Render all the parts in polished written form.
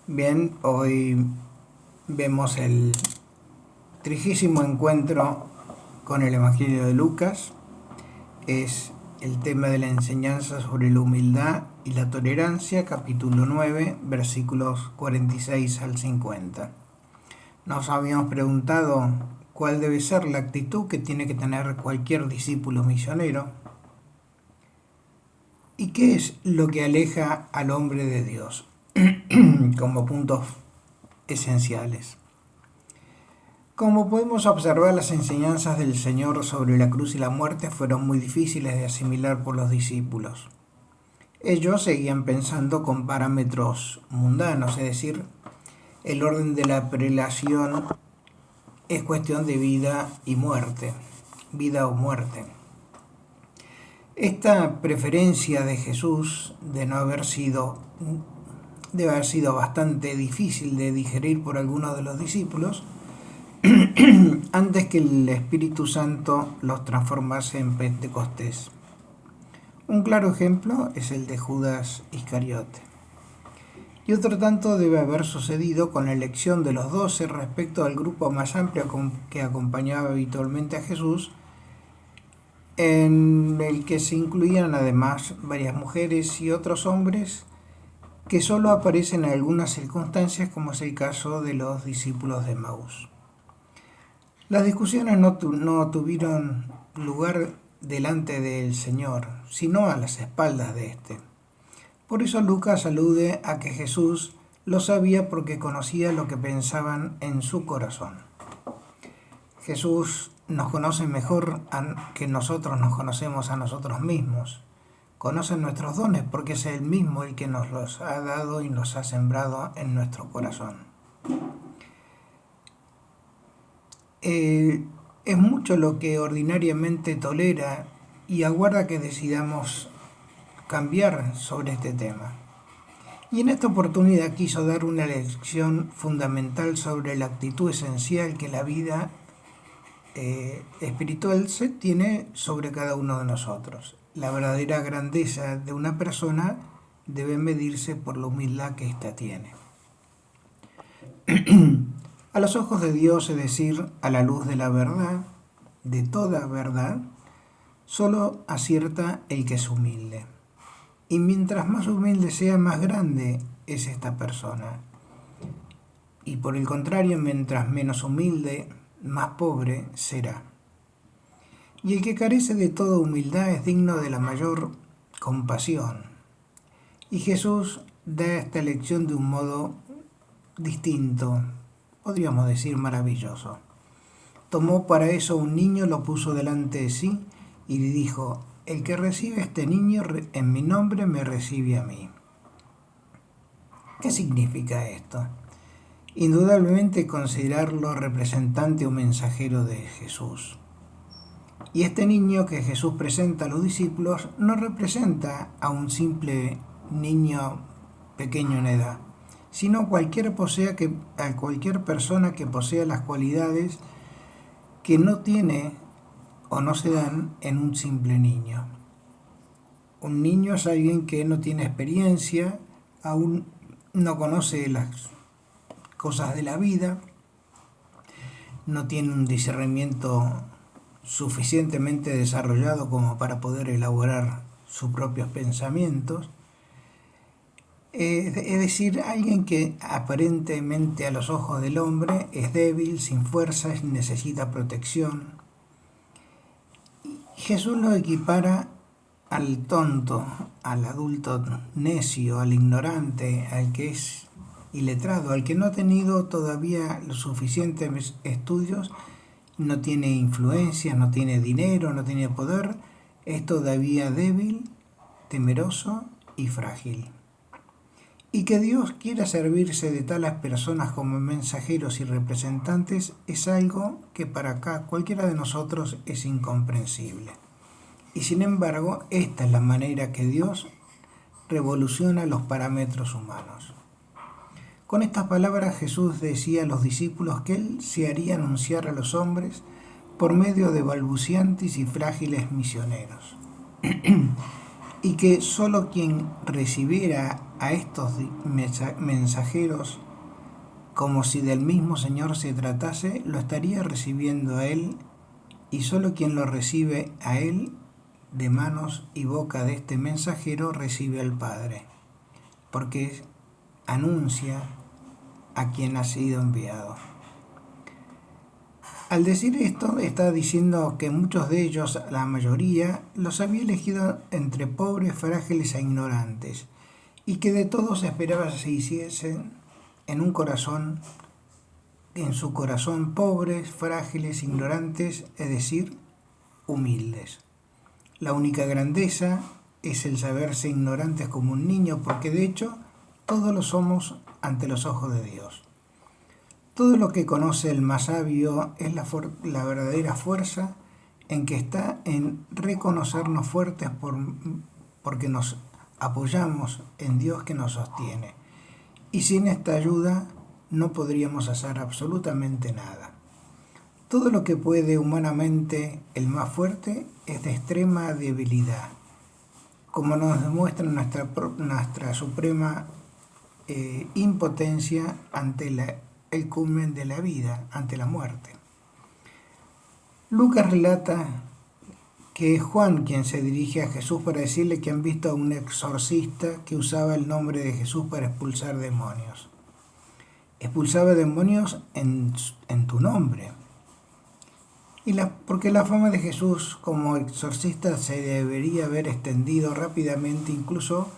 Bien, hoy vemos el 30º encuentro con el Evangelio de Lucas. Es el tema de la enseñanza sobre la humildad y la tolerancia, capítulo 9, versículos 46 al 50. Nos habíamos preguntado cuál debe ser la actitud que tiene que tener cualquier discípulo misionero y qué es lo que aleja al hombre de Dios como puntos esenciales. Como podemos observar, las enseñanzas del Señor sobre la cruz y la muerte fueron muy difíciles de asimilar por los discípulos. Ellos seguían pensando con parámetros mundanos, es decir, el orden de la prelación es cuestión de vida y muerte, vida o muerte. Esta preferencia de Jesús debe haber sido bastante difícil de digerir por algunos de los discípulos antes que el Espíritu Santo los transformase en Pentecostés. Un claro ejemplo es el de Judas Iscariote. Y otro tanto debe haber sucedido con la elección de los 12 respecto al grupo más amplio que acompañaba habitualmente a Jesús, en el que se incluían además varias mujeres y otros hombres que solo aparecen en algunas circunstancias, como es el caso de los discípulos de Maús. Las discusiones no tuvieron lugar delante del Señor, sino a las espaldas de éste. Por eso Lucas alude a que Jesús lo sabía porque conocía lo que pensaban en su corazón. Jesús nos conoce mejor que nosotros nos conocemos a nosotros mismos. Conoce nuestros dones porque es Él mismo el que nos los ha dado y nos ha sembrado en nuestro corazón. Es mucho lo que ordinariamente tolera y aguarda que decidamos cambiar sobre este tema. Y en esta oportunidad quiso dar una lección fundamental sobre la actitud esencial que la vida espiritual se tiene sobre cada uno de nosotros. La verdadera grandeza de una persona debe medirse por la humildad que ésta tiene. A los ojos de Dios, es decir, a la luz de la verdad, de toda verdad, solo acierta el que es humilde. Y mientras más humilde sea, más grande es esta persona. Y por el contrario, mientras menos humilde, más pobre será. Y el que carece de toda humildad es digno de la mayor compasión. Y Jesús da esta lección de un modo distinto, podríamos decir maravilloso. Tomó para eso un niño, lo puso delante de sí y le dijo: el que recibe a este niño en mi nombre me recibe a mí. ¿Qué significa esto? Indudablemente considerarlo representante o mensajero de Jesús. Y este niño que Jesús presenta a los discípulos no representa a un simple niño pequeño en edad, sino a cualquier persona que posea las cualidades que no tiene o no se dan en un simple niño. Un niño es alguien que no tiene experiencia, aún no conoce las cosas de la vida, no tiene un discernimiento suficientemente desarrollado como para poder elaborar sus propios pensamientos. Es decir, alguien que aparentemente a los ojos del hombre es débil, sin fuerzas, necesita protección. Jesús lo equipara al tonto, al adulto necio, al ignorante, al que es iletrado, al que no ha tenido todavía los suficientes estudios, no tiene influencia, no tiene dinero, no tiene poder, es todavía débil, temeroso y frágil. Y que Dios quiera servirse de tales personas como mensajeros y representantes es algo que para cualquiera de nosotros es incomprensible. Y sin embargo, esta es la manera que Dios revoluciona los parámetros humanos. Con estas palabras Jesús decía a los discípulos que Él se haría anunciar a los hombres por medio de balbuciantes y frágiles misioneros. y que solo quien recibiera a estos mensajeros como si del mismo Señor se tratase, lo estaría recibiendo a Él, y solo quien lo recibe a Él de manos y boca de este mensajero recibe al Padre, porque anuncia a quien ha sido enviado. Al decir esto, está diciendo que muchos de ellos, la mayoría, los había elegido entre pobres, frágiles e ignorantes, y que de todos esperaba se hiciesen en su corazón pobres, frágiles, ignorantes, es decir, humildes. La única grandeza es el saberse ignorantes como un niño, porque de hecho todos lo somos ante los ojos de Dios. Todo lo que conoce el más sabio es la verdadera fuerza en que está en reconocernos fuertes porque nos apoyamos en Dios que nos sostiene. Y sin esta ayuda no podríamos hacer absolutamente nada. Todo lo que puede humanamente el más fuerte es de extrema debilidad, como nos demuestra nuestra suprema impotencia ante el culmen de la vida, ante la muerte. Lucas relata que es Juan quien se dirige a Jesús para decirle que han visto a un exorcista que usaba el nombre de Jesús para expulsar demonios. Expulsaba demonios en tu nombre. Porque la fama de Jesús como exorcista se debería haber extendido rápidamente, incluso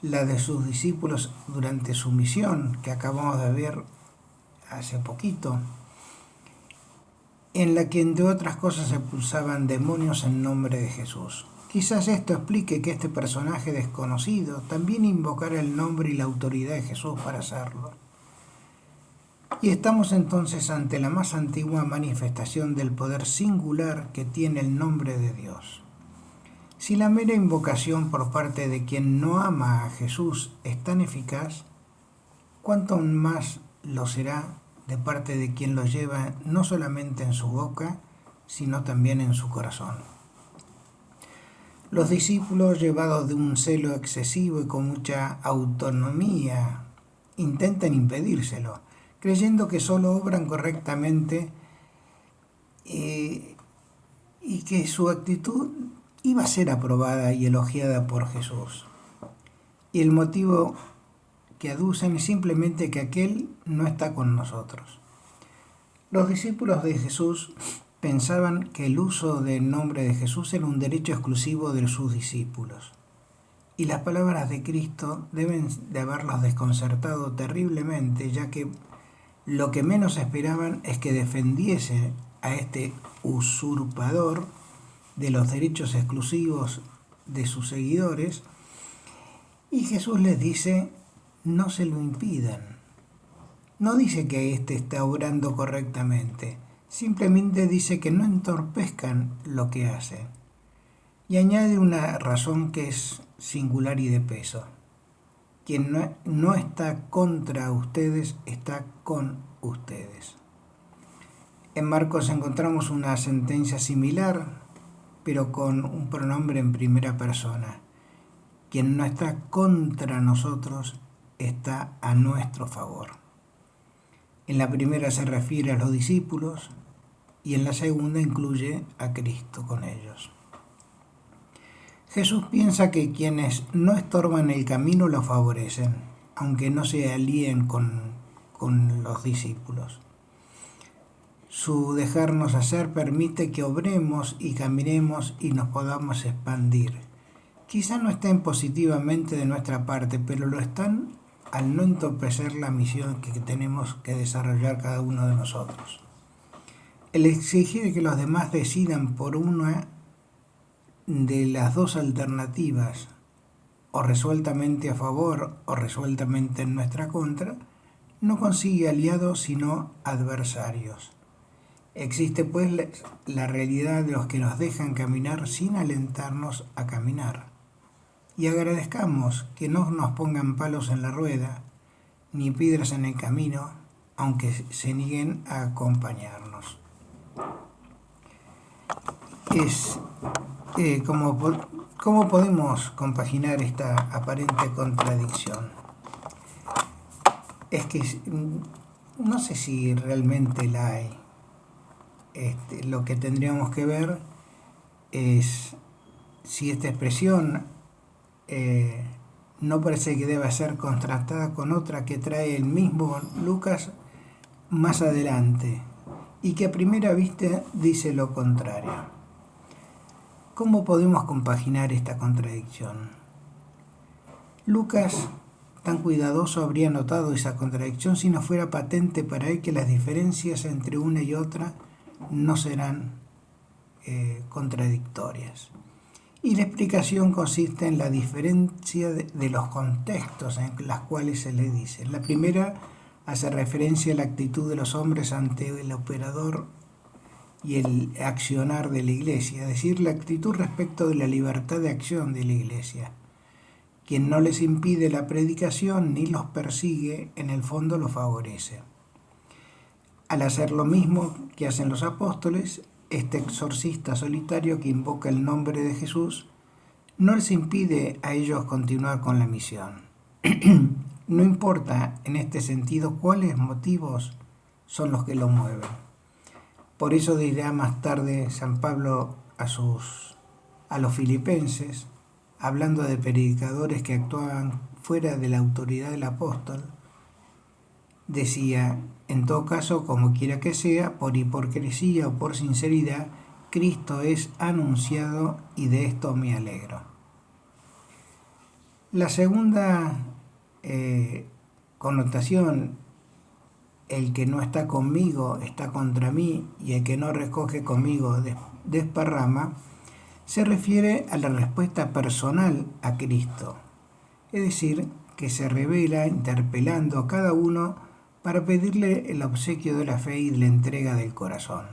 la de sus discípulos durante su misión, que acabamos de ver hace poquito, en la que entre otras cosas expulsaban demonios en nombre de Jesús. Quizás esto explique que este personaje desconocido también invocara el nombre y la autoridad de Jesús para hacerlo. Y estamos entonces ante la más antigua manifestación del poder singular que tiene el nombre de Dios. Si la mera invocación por parte de quien no ama a Jesús es tan eficaz, ¿cuánto más lo será de parte de quien lo lleva no solamente en su boca, sino también en su corazón? Los discípulos, llevados de un celo excesivo y con mucha autonomía, intentan impedírselo, creyendo que solo obran correctamente y que su actitud iba a ser aprobada y elogiada por Jesús. Y el motivo que aducen es simplemente que aquel no está con nosotros. Los discípulos de Jesús pensaban que el uso del nombre de Jesús era un derecho exclusivo de sus discípulos. Y las palabras de Cristo deben de haberlos desconcertado terriblemente, ya que lo que menos esperaban es que defendiese a este usurpador de los derechos exclusivos de sus seguidores, y Jesús les dice: no se lo impidan. No dice que éste está obrando correctamente, simplemente dice que no entorpezcan lo que hace. Y añade una razón que es singular y de peso: quien no está contra ustedes, está con ustedes. En Marcos encontramos una sentencia similar, pero con un pronombre en primera persona. Quien no está contra nosotros, está a nuestro favor. En la primera se refiere a los discípulos y en la segunda incluye a Cristo con ellos. Jesús piensa que quienes no estorban el camino lo favorecen, aunque no se alíen con los discípulos. Su dejarnos hacer permite que obremos y caminemos y nos podamos expandir. Quizá no estén positivamente de nuestra parte, pero lo están al no entorpecer la misión que tenemos que desarrollar cada uno de nosotros. El exigir que los demás decidan por una de las dos alternativas, o resueltamente a favor o resueltamente en nuestra contra, no consigue aliados sino adversarios. Existe pues la realidad de los que nos dejan caminar sin alentarnos a caminar. Y agradezcamos que no nos pongan palos en la rueda, ni piedras en el camino, aunque se nieguen a acompañarnos. Es como ¿Cómo podemos compaginar esta aparente contradicción? Es que no sé si realmente la hay. Lo que tendríamos que ver es si esta expresión no parece que deba ser contrastada con otra que trae el mismo Lucas más adelante y que a primera vista dice lo contrario. ¿Cómo podemos compaginar esta contradicción? Lucas, tan cuidadoso, habría notado esa contradicción si no fuera patente para él que las diferencias entre una y otra no serán contradictorias. Y la explicación consiste en la diferencia de los contextos en los cuales se le dice. La primera hace referencia a la actitud de los hombres ante el operador y el accionar de la Iglesia, es decir, la actitud respecto de la libertad de acción de la Iglesia. Quien no les impide la predicación ni los persigue, en el fondo los favorece. Al hacer lo mismo que hacen los apóstoles, este exorcista solitario que invoca el nombre de Jesús no les impide a ellos continuar con la misión. No importa en este sentido cuáles motivos son los que lo mueven. Por eso dirá más tarde San Pablo a los filipenses, hablando de predicadores que actuaban fuera de la autoridad del apóstol, decía: en todo caso, como quiera que sea, por hipocresía o por sinceridad, Cristo es anunciado y de esto me alegro. La segunda connotación, el que no está conmigo está contra mí y el que no recoge conmigo desparrama, se refiere a la respuesta personal a Cristo, es decir, que se revela interpelando a cada uno para pedirle el obsequio de la fe y de la entrega del corazón.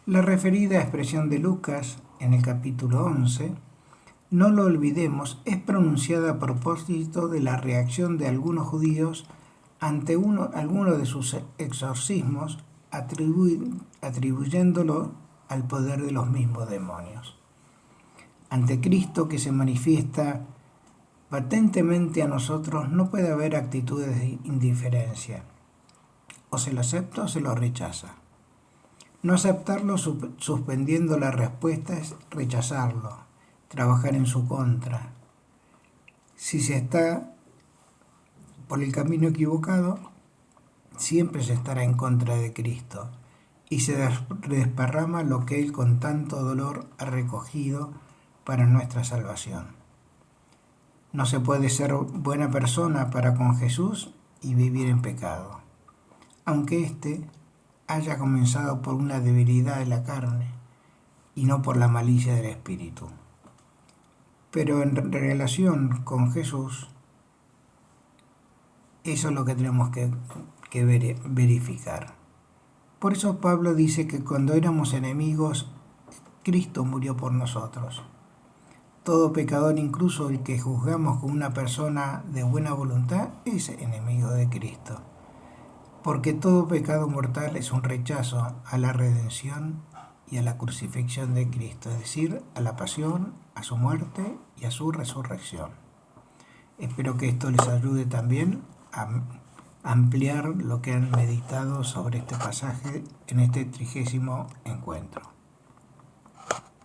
La referida expresión de Lucas en el capítulo 11, no lo olvidemos, es pronunciada a propósito de la reacción de algunos judíos ante alguno de sus exorcismos, atribuyéndolo al poder de los mismos demonios. Ante Cristo, que se manifiesta patentemente a nosotros, no puede haber actitudes de indiferencia. O se lo acepta o se lo rechaza. No aceptarlo suspendiendo la respuesta es rechazarlo, trabajar en su contra. Si se está por el camino equivocado, siempre se estará en contra de Cristo y se desparrama lo que Él con tanto dolor ha recogido para nuestra salvación. No se puede ser buena persona para con Jesús y vivir en pecado, aunque éste haya comenzado por una debilidad de la carne y no por la malicia del espíritu. Pero en relación con Jesús, eso es lo que tenemos que verificar. Por eso Pablo dice que cuando éramos enemigos, Cristo murió por nosotros. Todo pecador, incluso el que juzgamos como una persona de buena voluntad, es enemigo de Cristo. Porque todo pecado mortal es un rechazo a la redención y a la crucifixión de Cristo, es decir, a la pasión, a su muerte y a su resurrección. Espero que esto les ayude también a ampliar lo que han meditado sobre este pasaje en este 30º encuentro.